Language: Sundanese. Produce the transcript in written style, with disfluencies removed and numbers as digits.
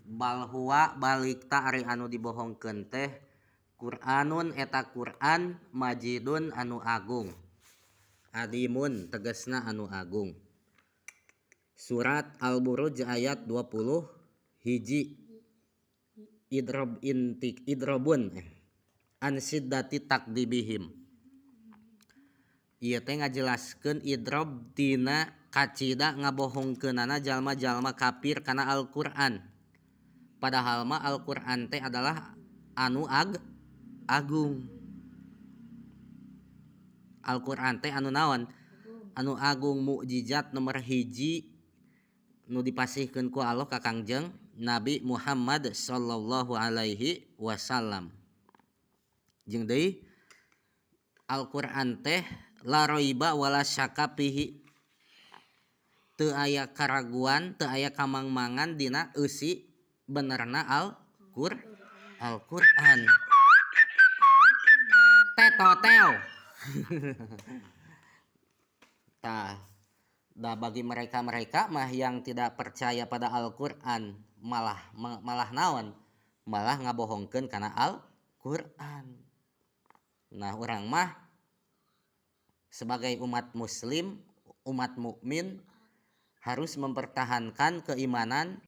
bal huwa balik ta ari anu dibohongkeun teh Qur'anun eta Qur'an majidun anu agung, adimun tegasna anu agung. Surat Al-Buruj ayat 20 hiji idrobun an siddati takdibihim. Ieu teh ngajelaskeun idrob tina kacida ngabohongkeunana jalma-jalma kafir kana Al-Qur'an. Padahal mah Al-Qur'an teh adalah anu agung. Al-Qur'an teh anu naon? Anu agung, mukjizat nomor hiji nu dipasihkeun ku Allah ka Kangjeng Nabi Muhammad sallallahu alaihi wasallam. Jeung deui Al-Qur'an teh la raiba wala syakka fihi. Teu aya karaguan, teu aya kamangmangan dina eusi benerna Al-Qur'an. Tetoteo. Tah, bagi mereka mah yang tidak percaya pada Al-Qur'an malah naon? Malah ngabohongkeun kana Al-Qur'an. Nah, urang mah sebagai umat muslim, umat mukmin harus mempertahankan keimanan